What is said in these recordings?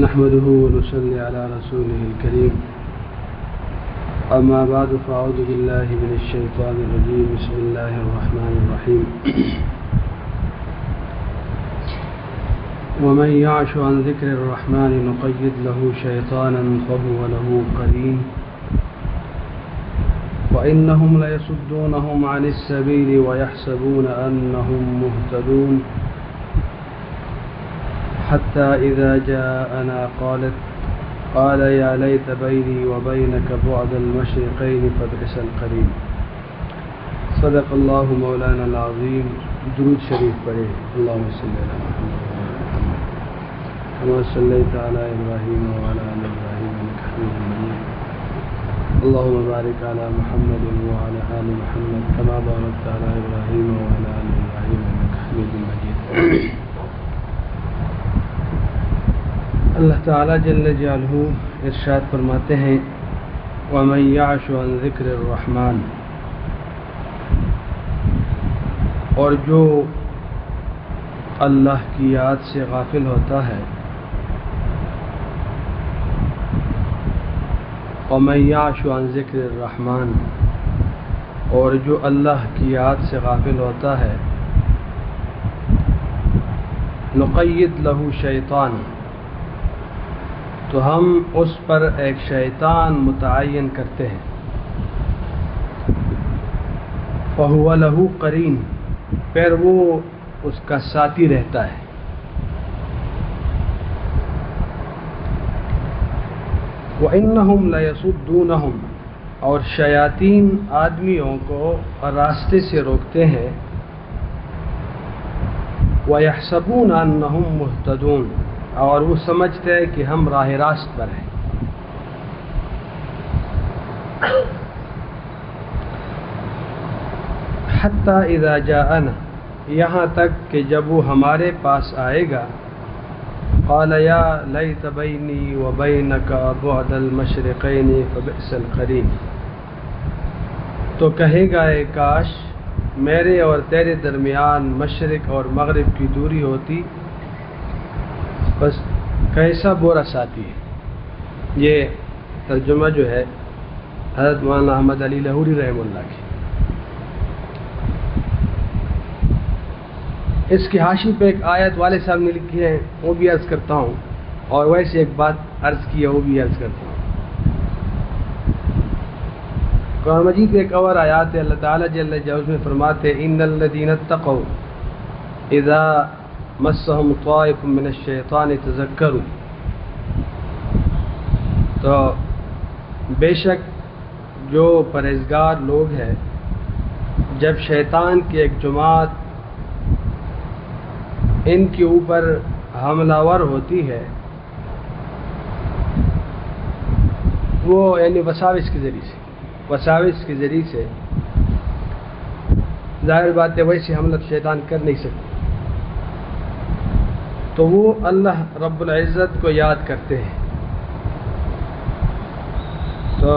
نحمده ونصلي على رسوله الكريم أما بعد فأعوذ بالله من الشيطان الرجيم بسم الله الرحمن الرحيم ومن يعش عن ذكر الرحمن نقيض له شيطانا فهو له قرين وإنهم ليصدونهم عن السبيل ويحسبون أنهم مهتدون حتى إذا جاءنا قال يا ليت بيني وبينك بعد المشرقين فبئس القرين صدق الله مولانا العظيم. درود شریف پڑھیں. اللهم صل على محمد كما صليت على إبراهيم وعلى آل إبراهيم إنك حميد مجيد. اللهم بارك على محمد وعلى آل محمد كما باركت على إبراهيم وعلى آل إبراهيم إنك حميد مجيد. اللہ تعالیٰ جل جلالہ ارشاد فرماتے ہیں وَمَن يَعْشُ عَن ذِكْرِ الرَّحْمَنِ، اور جو اللہ کی یاد سے غافل ہوتا ہے. وَمَن يَعْشُ عَن ذِكْرِ الرَّحْمَنِ، اور جو اللہ کی یاد سے غافل ہوتا ہے. نُقَيِّضْ لَهُ شَيْطَانًا، تو ہم اس پر ایک شیطان متعین کرتے ہیں. فَهُوَ لَهُ قَرِينٌ، پھر وہ اس کا ساتھی رہتا ہے. وَإِنَّهُمْ لَيَصُدُّونَهُمْ، اور شیاطین آدمیوں کو راستے سے روکتے ہیں. وَيَحْسَبُونَ أَنَّهُمْ مُهْتَدُونَ، اور وہ سمجھتے ہیں کہ ہم راہ راست پر ہیں. حتی اذا جاءنا، یہاں تک کہ جب وہ ہمارے پاس آئے گا. قال یا لیت بینی وبینک بعد المشرقین فبئس القرین، تو کہے گا اے کاش میرے اور تیرے درمیان مشرق اور مغرب کی دوری ہوتی، بس کیسا برا ساتھی ہے. یہ ترجمہ جو ہے حضرت مولانا احمد علی لاہوری رحمہ اللہ کی. اس کی حاشی پہ ایک آیت والے صاحب نے لکھی ہے، وہ بھی عرض کرتا ہوں، اور ویسے ایک بات عرض کی ہے وہ بھی عرض کرتا ہوں. قرآن مجید میں ایک اور آیات ہے، اللہ تعالیٰ جل جلالہ میں فرماتے ان الذین اتقوا اذا مسهم طائف من الشیطان تذکروا، تو بے شک جو پرہیزگار لوگ ہیں جب شیطان کی ایک جماعت ان کے اوپر حملہ ور ہوتی ہے، وہ یعنی وساوس کے ذریعے سے ظاہر بات ہے ویسے حملہ شیطان کر نہیں سکتے، تو وہ اللہ رب العزت کو یاد کرتے ہیں. تو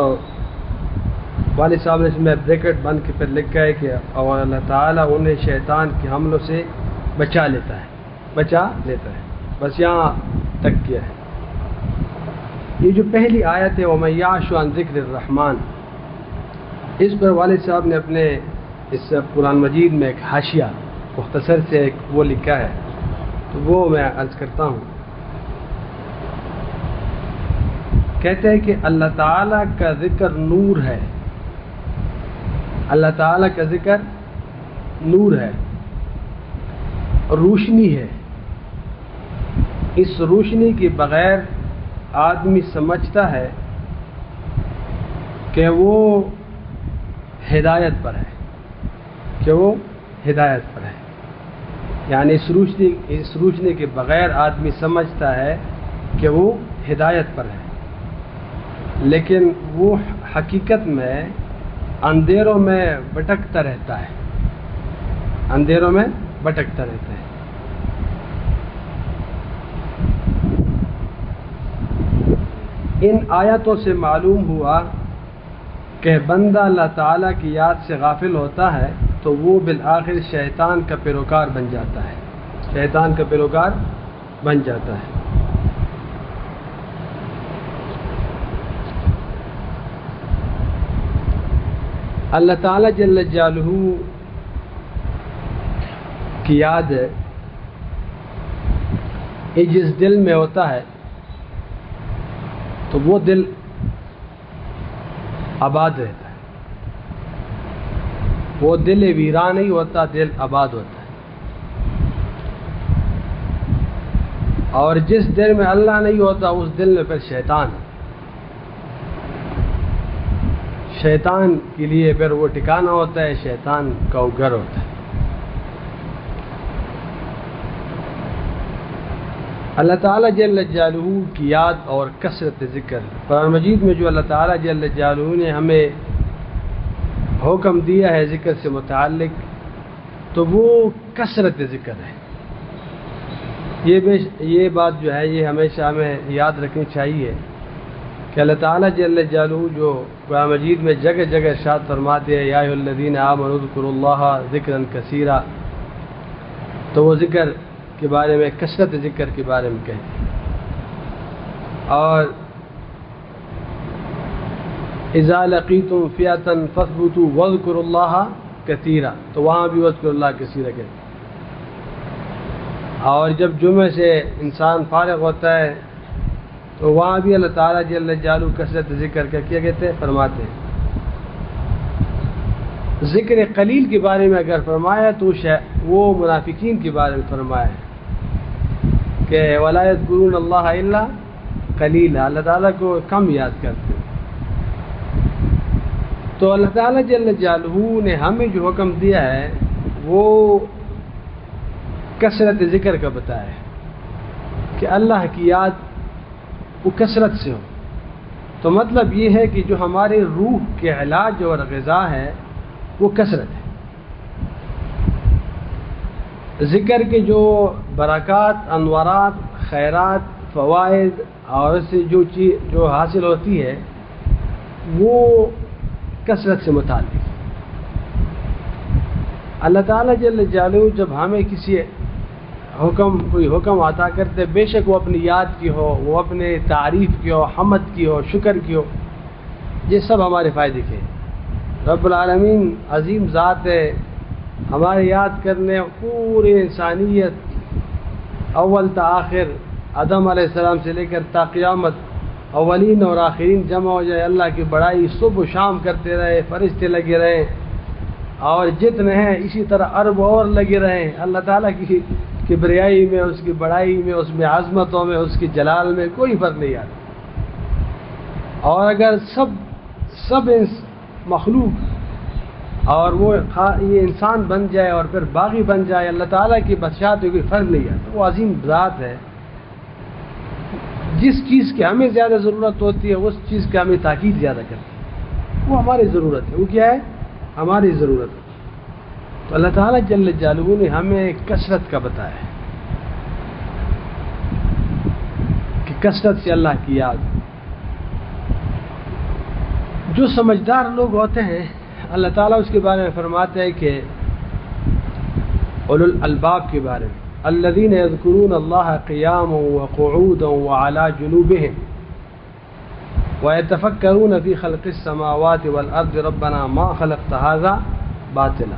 والد صاحب نے اس میں بریکٹ بند کے پھر لکھا ہے کہ اور اللہ تعالیٰ انہیں شیطان کے حملوں سے بچا لیتا ہے. بس یہاں تک کیا ہے. یہ جو پہلی آیت ہے وَمَن يَعْشُ عَن ذِكْرِ الرَّحْمَنِ، اس پر والد صاحب نے اپنے اس قرآن مجید میں ایک حاشیہ مختصر سے ایک وہ لکھا ہے، تو وہ میں عرض کرتا ہوں. کہتے ہیں کہ اللہ تعالیٰ کا ذکر نور ہے. اللہ تعالیٰ کا ذکر نور ہے، روشنی ہے. اس روشنی کے بغیر آدمی سمجھتا ہے کہ وہ ہدایت پر ہے، یعنی اس روشنی کے بغیر آدمی سمجھتا ہے کہ وہ ہدایت پر ہے، لیکن وہ حقیقت میں اندھیروں میں بھٹکتا رہتا ہے. ان آیتوں سے معلوم ہوا کہ بندہ اللہ تعالیٰ کی یاد سے غافل ہوتا ہے تو وہ بالآخر شیطان کا پیروکار بن جاتا ہے. اللہ تعالیٰ جل جلالہ کی یاد ہے یہ جس دل میں ہوتا ہے تو وہ دل آباد رہتا ہے. وہ دل ویران نہیں ہوتا، دل آباد ہوتا ہے. اور جس دل میں اللہ نہیں ہوتا اس دل میں پھر شیطان ہے. شیطان کے لیے پھر وہ ٹھکانہ ہوتا ہے، شیطان کا وہ گھر ہوتا ہے. اللہ تعالیٰ جل جلالہ کی یاد اور کثرت ذکر. قرآن مجید میں جو اللہ تعالیٰ جل جلالہ نے ہمیں حکم دیا ہے ذکر سے متعلق تو وہ کثرت ذکر ہے. یہ بات جو ہے یہ ہمیشہ ہمیں یاد رکھنی چاہیے کہ اللہ تعالیٰ جل جلالہ جو قرآن مجید میں جگہ جگہ ارشاد فرماتے ہیں یا ایھا الذین آمنوا اذکروا اللہ ذکرا کثیرا، تو وہ ذکر کے بارے میں کثرت ذکر کے بارے میں کہتے ہیں. اور اذا لقیتم فئۃ فاثبتوا واذکروا اللہ کثیرا، تو وہاں بھی واذکروا اللہ کثیرا کہتے ہیں. اور جب جمعے سے انسان فارغ ہوتا ہے تو وہاں بھی اللہ تعالیٰ جل جلالہ کثرت ذکر کا کیا کہتے ہیں فرماتے ہیں. ذکر قلیل کے بارے میں اگر فرمایا تو وہ منافقین کے بارے میں فرمایا ہے کہ وَلَا يَذْكُرُونَ اللَّهَ إِلَّا قَلِيلًا، اللہ تعالیٰ کو کم یاد کرتے ہیں. تو اللہ تعالیٰ جل جلالہ نے ہمیں جو حکم دیا ہے وہ کثرت ذکر کا بتایا ہے کہ اللہ کی یاد وہ کثرت سے ہو. تو مطلب یہ ہے کہ جو ہمارے روح کے علاج اور غذا ہے وہ کثرت ہے. ذکر کے جو برکات، انوارات، خیرات، فوائد اور اس سے جو چیز جو حاصل ہوتی ہے وہ کثرت سے متعلق. اللہ تعالیٰ جل جلالہ جب ہمیں کوئی حکم عطا کرتے بے شک وہ اپنی یاد کی ہو، وہ اپنے تعریف کی ہو، حمد کی ہو، شکر کی ہو، یہ سب ہمارے فائدے کے. رب العالمین عظیم ذات ہے، ہمارے یاد کرنے پورے انسانیت اول تا آخر آدم علیہ السلام سے لے کر تا قیامت اولین اور آخرین جمع ہو جائے، اللہ کی بڑائی صبح و شام کرتے رہے، فرشتے لگے رہے اور جتنے ہیں اسی طرح ارب اور لگے رہے. اللہ تعالیٰ کی کبریائی میں، اس کی بڑائی میں، اس میں عظمتوں میں، اس کی جلال میں کوئی فرق نہیں آتا. اور اگر سب مخلوق اور وہ یہ انسان بن جائے اور پھر باغی بن جائے، اللہ تعالیٰ کی بادشاہت میں کوئی فرق نہیں آتا. وہ عظیم ذات ہے، جس چیز کی ہمیں زیادہ ضرورت ہوتی ہے اس چیز کا ہمیں تاکید زیادہ کرتی ہے. وہ ہماری ضرورت ہے. وہ کیا ہے؟ ہماری ضرورت ہے. تو اللہ تعالیٰ جل جلالہ نے ہمیں کثرت کا بتایا ہے کہ کثرت سے اللہ کی یاد. جو سمجھدار لوگ ہوتے ہیں اللہ تعالیٰ اس کے بارے میں فرماتے ہیں کہ اولو الالباب کے بارے میں الذین یذکرون اللہ قیاما وقعودا وعلی جنوبہم ویتفکرون فی خلق السماوات والارض ربنا ما خلقت ھذا باطلا.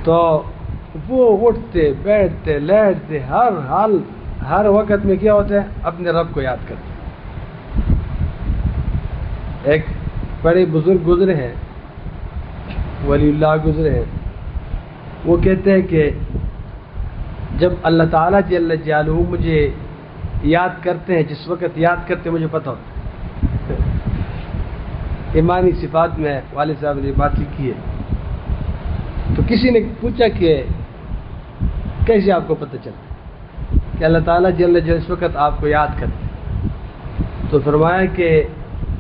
تو وہ اٹھتے بیٹھتے لیٹتے ہر وقت میں کیا ہوتا ہے؟ اپنے رب کو یاد کرتے. ایک بڑے بزرگ گزرے ہیں، ولی اللہ گزرے ہیں، وہ کہتے ہیں کہ جب اللہ تعالیٰ جل جلالہ مجھے یاد کرتے ہیں، جس وقت یاد کرتے ہیں مجھے پتہ ہوتا ہے. ایمانی صفات میں والد صاحب نے بات لکھی ہے. تو کسی نے پوچھا کہ کیسے آپ کو پتہ چلتا کہ اللہ تعالیٰ جل جلالہ اس وقت آپ کو یاد کرتے ہیں؟ تو فرمایا کہ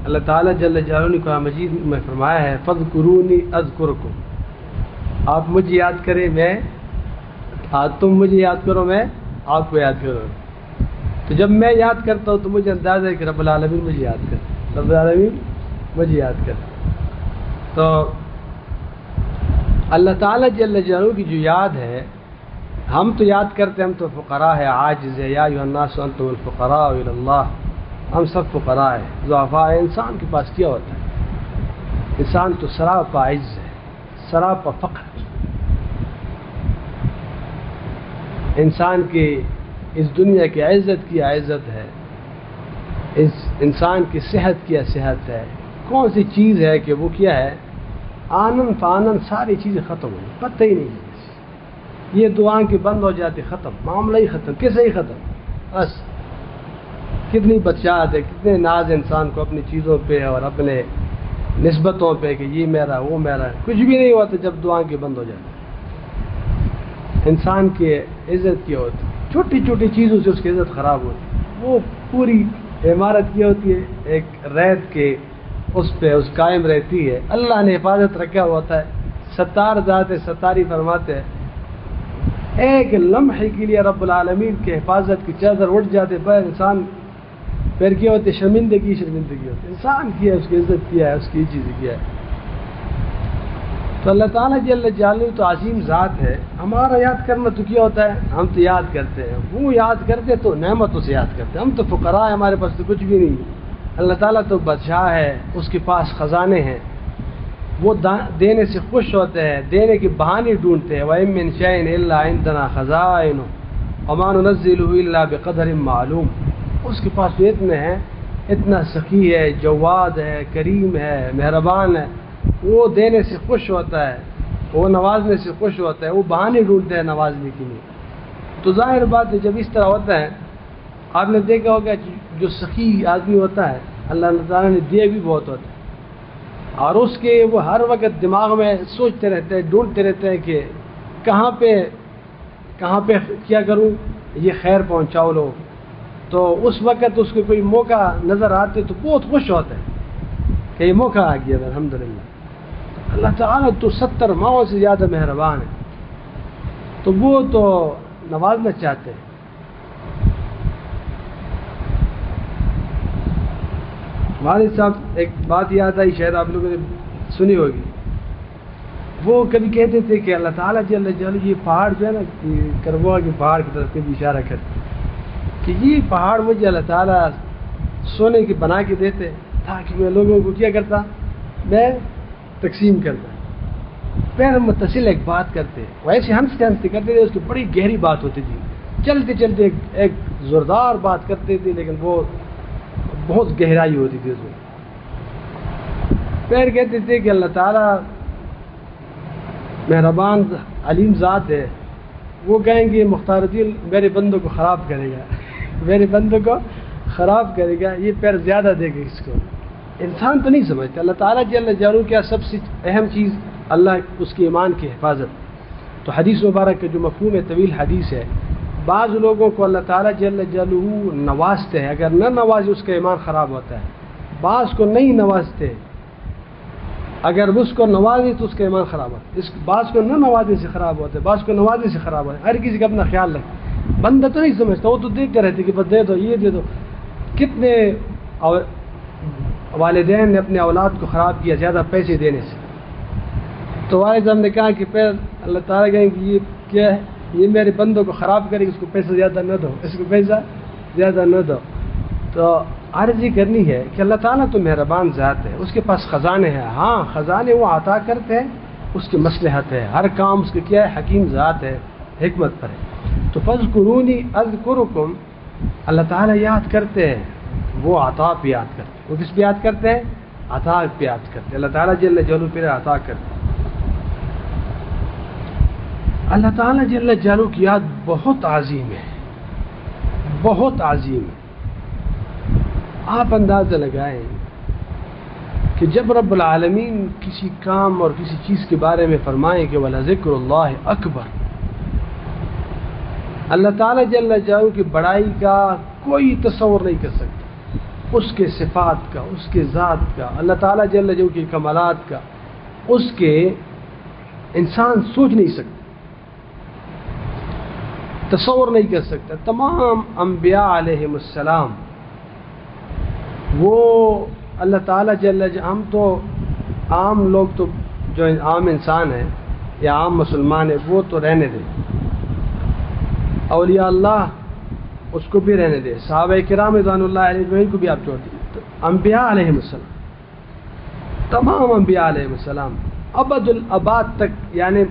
اللہ تعالیٰ جل جلالہ نے قرآن مجید میں فرمایا ہے فاذکرونی اذکرکم، آپ مجھے یاد کریں تم مجھے یاد کرو میں آپ کو یاد کروں. تو جب میں یاد کرتا ہوں تو مجھے اندازہ ہے کہ رب العالمین مجھے یاد کرتا، رب العالمین مجھے یاد کرتا. تو اللہ تعالیٰ جل جلالہ کی جو یاد ہے ہم تو یاد کرتے ہیں، ہم تو فقراء ہے، عاجز ہے. یا ایھا الناس انتم الفقراء الی اللہ، ہم سب فقراء ہیں، ضعفاء ہیں. انسان کے پاس کیا ہوتا ہے؟ انسان تو سراپا عجز ہے، سراپا فقر۔ انسان کی اس دنیا کی عزت کیا عزت ہے، اس انسان کی صحت کیا صحت ہے، کون سی چیز ہے کہ وہ کیا ہے آنن فانن ساری چیزیں ختم ہوئی، پتہ ہی نہیں ہے۔ یہ دعائیں کی بند ہو جاتی، ختم، معاملہ ہی ختم، کیسے ہی ختم، بس۔ کتنی بچات ہے، کتنے ناز انسان کو اپنی چیزوں پہ اور اپنے نسبتوں پہ کہ یہ میرا وہ میرا، کچھ بھی نہیں ہوتا جب دعائیں کی بند ہو جاتی۔ انسان کی عزت کی ہوتی، چھوٹی چھوٹی چیزوں سے اس کی عزت خراب ہوتی، وہ پوری عمارت کی ہوتی ہے ایک ریت کے اس پہ اس قائم رہتی ہے، اللہ نے حفاظت رکھا ہوتا ہے، ستار ذات ستاری فرماتے ہیں، ایک لمحے کے لیے رب العالمین کی حفاظت کی چادر اٹھ جاتے پر انسان پھر کیا ہوتی ہے شرمندگی ہوتی ہے، انسان کی ہے، اس کی عزت کیا ہے، اس کی چیز کیا ہے۔ تو اللہ تعالیٰ جل جلالہ تو عظیم ذات ہے، ہمارا یاد کرنا تو کیا ہوتا ہے، ہم تو یاد کرتے ہیں، وہ یاد کرتے تو نعمتوں سے یاد کرتے ہیں، ہم تو فقراء ہیں، ہمارے پاس تو کچھ بھی نہیں۔ اللہ تعالیٰ تو بادشاہ ہے، اس کے پاس خزانے ہیں، وہ دینے سے خوش ہوتے ہیں، دینے کے بہانے ڈھونڈتے ہیں۔ وَإِن مِّن شَيْءٍ إِلَّا عِندَنَا خَزَائِنُهُ وَمَا نُنَزِّلُهُ إِلَّا بِقَدَرٍ مَّعْلُومٍ۔ اس کے پاس تو اتنے ہیں، اتنا سخی ہے، جواد ہے، کریم ہے، مہربان ہے، وہ دینے سے خوش ہوتا ہے، وہ نوازنے سے خوش ہوتا ہے، وہ بہانے ڈھونڈتے ہیں نوازنے کے لیے۔ تو ظاہر بات ہے جب اس طرح ہوتا ہے، آپ نے دیکھا ہوگا جو سخی آدمی ہوتا ہے اللہ تعالیٰ نے دیے بھی بہت ہوتا ہے، اور اس کے وہ ہر وقت دماغ میں سوچتے رہتے ہیں، ڈھونڈتے رہتے ہیں کہ کہاں پہ کیا کروں، یہ خیر پہنچاؤ لوگ۔ تو اس وقت اس کو کوئی موقع نظر آتے تو بہت خوش ہوتا ہے کہ یہ موقع آ گیا، الحمدللہ۔ اللہ تعالیٰ تو 70 ماؤں سے زیادہ مہربان ہے، تو وہ تو نوازنا چاہتے ہیں۔ والد صاحب ایک بات یاد آئی، شاید آپ لوگوں نے سنی ہوگی، وہ کبھی کہتے تھے کہ اللہ تعالیٰ جل جلالہ یہ پہاڑ جو ہے نا کربوا کے پہاڑ کی طرف کبھی اشارہ کرتے کہ یہ پہاڑ مجھے اللہ تعالیٰ سونے کے بنا کے دیتے تاکہ میں لوگوں کو کیا کرتا، میں تقسیم کرتا۔ پھر متصل ایک بات کرتے، ویسے ہنستے ہنستے کرتے تھے، اس کی بڑی گہری بات ہوتی تھی، چلتے چلتے ایک زوردار بات کرتے تھے، لیکن وہ بہت گہرائی ہوتی تھی اس میں۔ پھر کہتے تھے کہ اللہ تعالیٰ مہربان علیم ذات ہے، وہ کہیں گے مختار الدین میرے بندوں کو خراب کرے گا، میرے بندوں کو خراب کرے گا، یہ پیر زیادہ دے گا اس کو۔ انسان تو نہیں سمجھتا اللہ تعالیٰ جل جلالہ کیا سب سے اہم چیز اللہ اس کے ایمان کی حفاظت۔ تو حدیث مبارک کا جو مفہوم ہے طویل حدیث ہے، بعض لوگوں کو اللہ تعالیٰ جل جلالہ نوازتے ہیں، اگر نہ نوازے اس کا ایمان خراب ہوتا ہے، بعض کو نہیں نوازتے، اگر اس کو نوازے تو اس کا ایمان خراب ہوتا ہے، بعض کو نہ نوازے سے خراب ہوتا ہے، بعض کو نوازے سے خراب ہوتا ہے۔ ہر کسی کا اپنا خیال رکھے، بندہ تو نہیں سمجھتا، وہ تو دیکھتے رہتے کہ بس دے دو یہ دے دو۔ کتنے والدین نے اپنے اولاد کو خراب کیا زیادہ پیسے دینے سے، تو والد صاحب نے کہا کہ پھر اللہ تعالیٰ کہیں کہ یہ کیا ہے، یہ میرے بندوں کو خراب کرے، اس کو پیسہ زیادہ نہ دو، اس کو پیسہ زیادہ نہ دو۔ تو عرض یہ کرنی ہے کہ اللہ تعالیٰ تو مہربان ذات ہے، اس کے پاس خزانے ہیں، ہاں خزانے وہ عطا کرتے ہیں، اس کی مصلحت ہے، ہر کام اس کے کیا ہے، حکیم ذات ہے، حکمت پر ہے۔ تو فاذکرونی اذکرکم، اللہ تعالیٰ یاد کرتے ہیں، وہ عطا پہ یاد کرتے ہیں، وہ کس پہ یاد کرتے ہیں، عطا پہ یاد کرتے ہیں، اللہ تعالیٰ جل جلالہ پہ عطا کرتے ہیں۔ اللہ تعالیٰ جل جلالہ کی یاد بہت عظیم ہے، بہت عظیم ہے۔ آپ اندازہ لگائیں کہ جب رب العالمین کسی کام اور کسی چیز کے بارے میں فرمائیں کہ وَلَذِكْرُ اللَّهِ اکبر، اللہ تعالیٰ جل جلالہ کی بڑائی کا کوئی تصور نہیں کر سکتا، اس کے صفات کا، اس کے ذات کا، اللہ تعالیٰ جل جلالہ کی کمالات کا، اس کے انسان سوچ نہیں سکتا، تصور نہیں کر سکتا۔ تمام انبیاء علیہم السلام وہ اللہ تعالیٰ جل جلالہ، ہم تو عام لوگ تو جو عام انسان ہیں یا عام مسلمان ہیں وہ تو رہنے دیں، اولیاء اللہ اس کو بھی رہنے دیں، صحابہ کرام رضوان اللہ علیہ کو بھی آپ چھوڑ دیں، تو انبیاء علیہم السلام تمام انبیاء علیہ السلام ابد الاباد تک، یعنی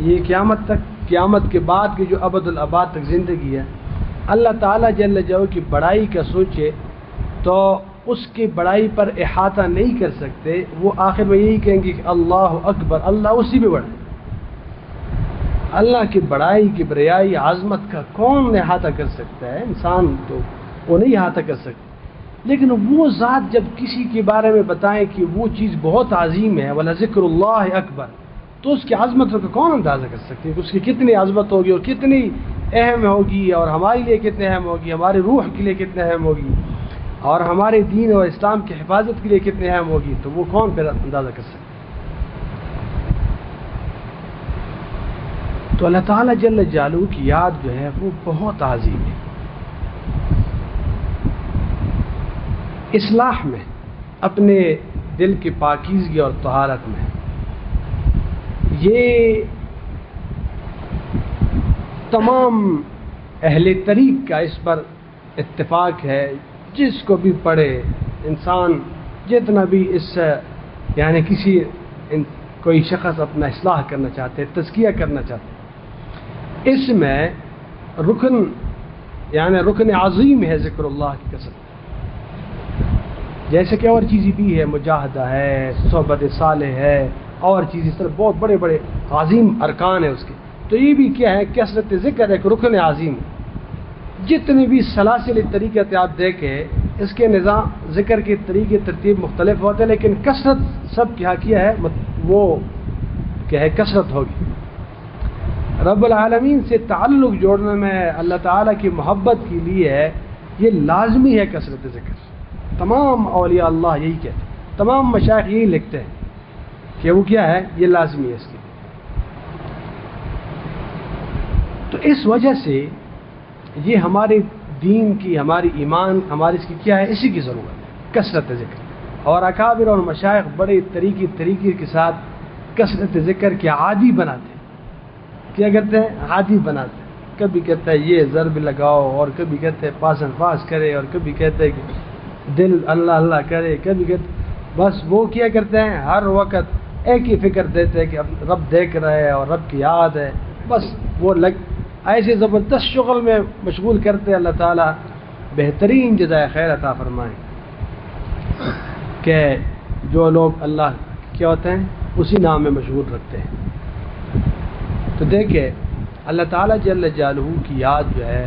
یہ قیامت تک، قیامت کے بعد کی جو ابد الاباد تک زندگی ہے، اللہ تعالیٰ جل جلالہ کی بڑائی کا سوچے تو اس کی بڑائی پر احاطہ نہیں کر سکتے. وہ آخر میں یہی کہیں گے کہ اللہ اکبر، اللہ اسی بھی بڑا ہے. اللہ کی بڑائی، کبریائی، عظمت کا کون احاطہ کر سکتا ہے؟ انسان تو وہ نہیں احاطہ کر سکتا. لیکن وہ ذات جب کسی کے بارے میں بتائیں کہ وہ چیز بہت عظیم ہے، وَلَذِكْرُ اللَّهِ اکبر، تو اس کی عظمت کا کون اندازہ کر سکتے ہیں؟ اس کی کتنی عظمت ہوگی اور کتنی اہم ہوگی، اور ہمارے لیے کتنے اہم ہوگی، ہماری روح کے لیے کتنے اہم ہوگی، اور ہمارے دین اور اسلام کی حفاظت کے لیے کتنے اہم ہوگی. تو وہ کون پھر اندازہ کر سکتے؟ تو اللہ تعالیٰ جل جلالہ کی یاد جو ہے وہ بہت عظیم ہے. اصلاح میں، اپنے دل کی پاکیزگی اور طہارت میں، یہ تمام اہل طریق کا اس پر اتفاق ہے. جس کو بھی پڑھے انسان، جتنا بھی اس سے یعنی کوئی شخص اپنا اصلاح کرنا چاہتے، تزکیہ کرنا چاہتے، اس میں رکن عظیم ہے ذکر اللہ کی کثرت. جیسے کہ اور چیزیں بھی ہے، مجاہدہ ہے، صحبت صالح ہے، اور چیزیں اس طرح بہت بڑے بڑے عظیم ارکان ہیں اس کے. تو یہ بھی کیا ہے؟ کثرت ذکر ایک رکن عظیم ہے. جتنے بھی سلاسل طریقے آپ دیکھیں، اس کے نظام ذکر کے طریقے ترتیب مختلف ہوتے ہیں، لیکن کثرت سب کیا کیا ہے؟ وہ کیا ہے؟ کثرت ہوگی. رب العالمین سے تعلق جوڑنے میں، اللہ تعالیٰ کی محبت کے لیے یہ لازمی ہے کثرت ذکر. تمام اولیاء اللہ یہی کہتے ہیں، تمام مشائخ یہی لکھتے ہیں کہ وہ کیا ہے؟ یہ لازمی ہے اس کے. تو اس وجہ سے یہ ہمارے دین کی، ہماری ایمان، ہماری اس کی کیا ہے؟ اسی کی ضرورت ہے، کثرت ذکر. اور اکابر اور مشائخ بڑے طریقے کے ساتھ کثرت ذکر کے عادی بناتے ہیں. کیا کرتے ہیں؟ عادی بناتے ہیں. کبھی کہتا ہے یہ ضرب لگاؤ، اور کبھی کہتے ہیں پاسن پاس کرے، اور کبھی کہتے ہیں کہ دل اللہ اللہ کرے، کبھی کہتے بس وہ کیا کرتے ہیں؟ ہر وقت ایک ہی فکر دیتے ہیں کہ اب رب دیکھ رہے ہے اور رب کی یاد ہے. بس وہ ایسے زبردست شغل میں مشغول کرتے. اللہ تعالیٰ بہترین جزائے خیر عطا فرمائیں کہ جو لوگ اللہ کیا ہوتے ہیں اسی نام میں مشغول رکھتے ہیں. تو دیکھیں اللہ تعالیٰ جل جلالہ کی یاد جو ہے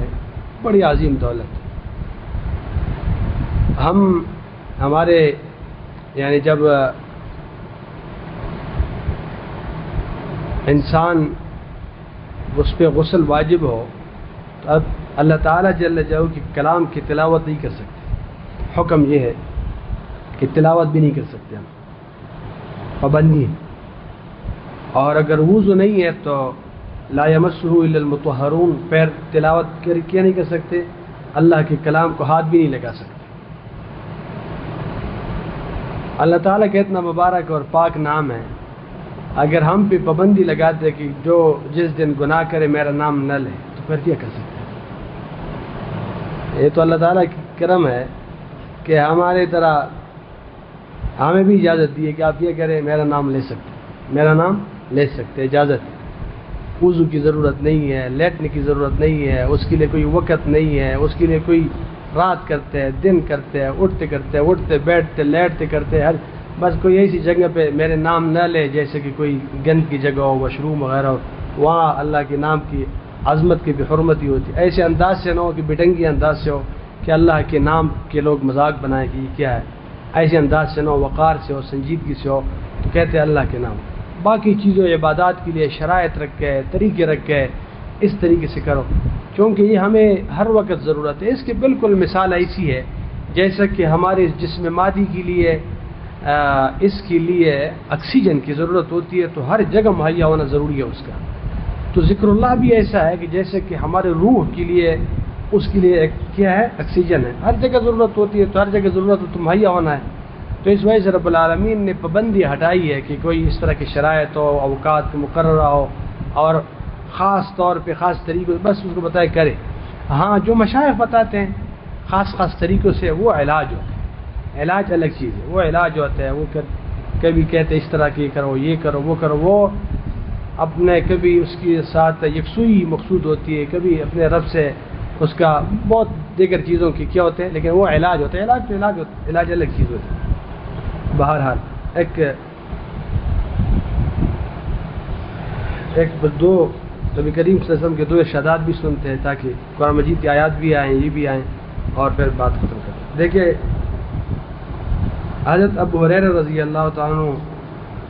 بڑی عظیم دولت ہے. ہمارے یعنی جب انسان اس پہ غسل واجب ہو تو اب اللہ تعالیٰ جل جلالہ کی کلام کی تلاوت نہیں کر سکتے. حکم یہ ہے کہ تلاوت بھی نہیں کر سکتے، ہم پابندی ہے. اور اگر وضو نہیں ہے تو لا یمسہ الا المطہرون، پیر تلاوت کیا نہیں کر سکتے، اللہ کے کلام کو ہاتھ بھی نہیں لگا سکتے. اللہ تعالیٰ کا اتنا مبارک اور پاک نام ہے، اگر ہم پہ پابندی لگاتے کہ جو جس دن گناہ کرے میرا نام نہ لے تو پھر کیا کر سکتے ہیں؟ یہ تو اللہ تعالیٰ کی کرم ہے کہ ہمارے طرح ہمیں بھی اجازت دی ہے کہ آپ یہ کریں، میرا نام لے سکتے، میرا نام لے سکتے، اجازت ہے. وضو کی ضرورت نہیں ہے، لیٹنے کی ضرورت نہیں ہے، اس کے لیے کوئی وقت نہیں ہے، اس کے لیے کوئی رات کرتے ہیں، دن کرتے ہیں، اٹھتے بیٹھتے لیٹتے کرتے، ہر بس کوئی ایسی جگہ پہ میرے نام نہ لے جیسے کہ کوئی گند کی جگہ ہو، واش روم وغیرہ ہو، وہاں اللہ کے نام کی عظمت کی بھی حرمتی ہوتی. ایسے انداز سے نہ ہو کہ بٹنگی انداز سے ہو کہ اللہ کے نام کے لوگ مذاق بنائیں کہ یہ کیا ہے. ایسے انداز سے نہ ہو، وقار سے ہو، سنجیدگی سے ہو، تو کہتے ہیں اللہ کے نام. باقی چیزوں عبادات کے لیے شرائط رکھے، طریقے رکھے، اس طریقے سے کرو کیونکہ یہ ہمیں ہر وقت ضرورت ہے. اس کی بالکل مثال ایسی ہے جیسا کہ ہمارے جسم مادی کے لیے اس کے لیے آکسیجن کی ضرورت ہوتی ہے، تو ہر جگہ مہیا ہونا ضروری ہے اس کا. تو ذکر اللہ بھی ایسا ہے کہ جیسے کہ ہمارے روح کے لیے اس کے لیے کیا ہے؟ آکسیجن ہے. ہر جگہ ضرورت ہوتی ہے، تو ہر جگہ ضرورت ہو تو مہیا ہونا ہے. تو اس وجہ سے رب العالمین نے پابندی ہٹائی ہے کہ کوئی اس طرح کی شرائط ہو، اوقات مقررہ ہو، اور خاص طور پہ خاص طریقوں بس اس کو بتائے کرے. ہاں جو مشائخ بتاتے ہیں خاص طریقوں سے وہ علاج ہو. علاج الگ چیز ہے، وہ علاج ہوتا ہے، وہ کبھی کہتے اس طرح کی کرو، یہ کرو، وہ کرو، وہ اپنے کبھی اس کے ساتھ یکسوئی مقصود ہوتی ہے، کبھی اپنے رب سے اس کا بہت دیگر چیزوں کی کیا ہوتے ہیں، لیکن وہ علاج ہوتا ہے، علاج تو علاج ہوتا ہے، علاج الگ چیز ہوتی ہے۔ بہرحال ایک دو نبی کریم صلی اللہ علیہ وسلم کے دو ارشادات بھی سنتے ہیں تاکہ قرآن مجید کی آیات بھی آئیں، یہ بھی آئیں، اور پھر بات ختم کریں۔ دیکھیے حضرت ابو ہریرہ رضی اللہ تعالیٰ عنہ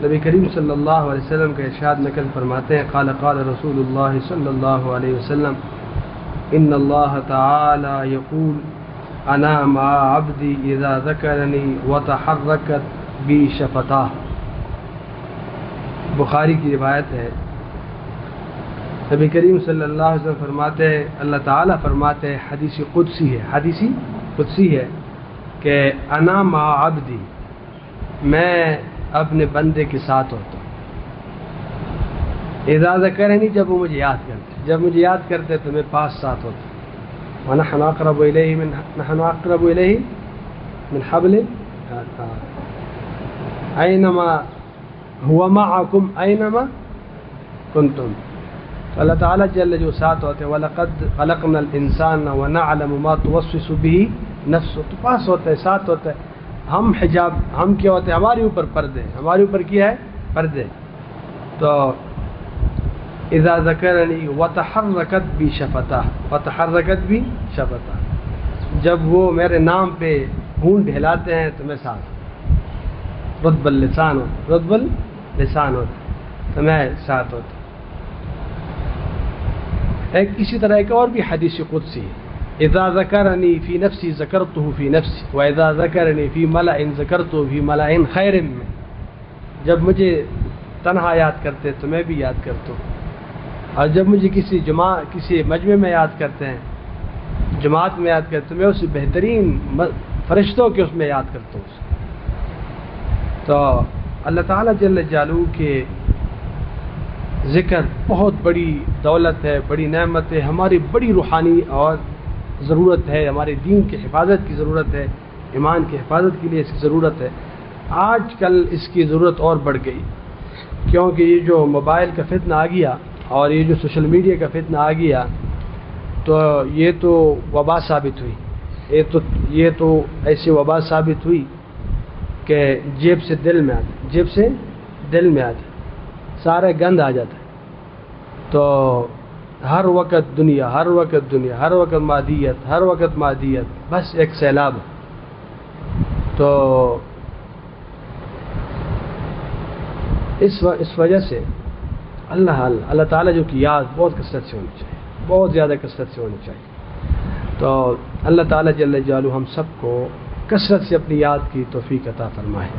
نبی کریم صلی اللہ علیہ وسلم کا ارشاد نقل فرماتے ہیں، قال قال رسول اللہ صلی اللہ علیہ وسلم ان اللہ تعالی یقول انا مع عبدی اذا ذکرنی وتحرکت بی شفتاہ۔ بخاری کی روایت ہے، نبی کریم صلی اللہ علیہ وسلم فرماتے ہیں، اللہ تعالیٰ فرماتے ہیں، حدیث قدسی ہے کہ انا مع عبدی، میں اپنے بندے کے ساتھ ہوتا ہوں، اذا ذکرنی، جب وہ مجھے یاد کرتے، جب مجھے یاد کرتے تو میں پاس ساتھ ہوتا ہوں، ونحن اقرب الیہ من حبل اینما هو معکم اینما کنتم۔ تو اللہ تعالیٰ جل جو ساتھ ہوتے ہیں، وَلَقَدْ خَلَقْنَا الْإِنسَانَ وَنَعْلَمُ مَا تُوَسْوِسُ بِهِ نَفْسُهُ، تو پاس ہوتا ہے، ساتھ ہوتا ہے۔ ہم حجاب، ہم کیا ہوتے ہیں، ہمارے اوپر پردے، ہمارے اوپر کیا ہے، پردے۔ تو اذا ذکرنی وتحرکت بی شفتہ، جب وہ میرے نام پہ ہونٹ ہلاتے ہیں تو میں ساتھ، رطب اللسان ہوتا تو میں ساتھ ہوتا۔ ایک اسی طرح ایک اور بھی حدیث قدسی ہے، اذا ذکرنی فی نفسی ذکرتہ فی نفسی واذا ذکرنی فی ملأ ذکرتہ فی ملأ خیر من، جب مجھے تنہا یاد کرتے تو میں بھی یاد کرتا ہوں، اور جب مجھے کسی مجمع میں یاد کرتے ہیں، جماعت میں یاد کرتے ہیں، میں اسے بہترین فرشتوں کے اس میں یاد کرتا ہوں۔ تو اللہ تعالیٰ جل جلالہ کے ذکر بہت بڑی دولت ہے، بڑی نعمت ہے، ہماری بڑی روحانی اور ضرورت ہے، ہمارے دین کی حفاظت کی ضرورت ہے، ایمان کی حفاظت کے لیے اس کی ضرورت ہے۔ آج کل اس کی ضرورت اور بڑھ گئی، کیونکہ یہ جو موبائل کا فتنہ آ گیا اور یہ جو سوشل میڈیا کا فتنہ آ گیا، تو یہ تو وبا ثابت ہوئی، یہ تو ایسی وبا ثابت ہوئی کہ جیب سے دل میں آتا، سارے گند آ جاتا ہے۔ تو ہر وقت دنیا، ہر وقت مادیت، بس ایک سیلاب ہے۔ تو اس وجہ سے اللہ تعالیٰ جو کی یاد بہت کثرت سے ہونی چاہیے، بہت زیادہ کثرت سے ہونی چاہیے۔ تو اللہ تعالیٰ جل جلالہ ہم سب کو کثرت سے اپنی یاد کی توفیق عطا فرمائے۔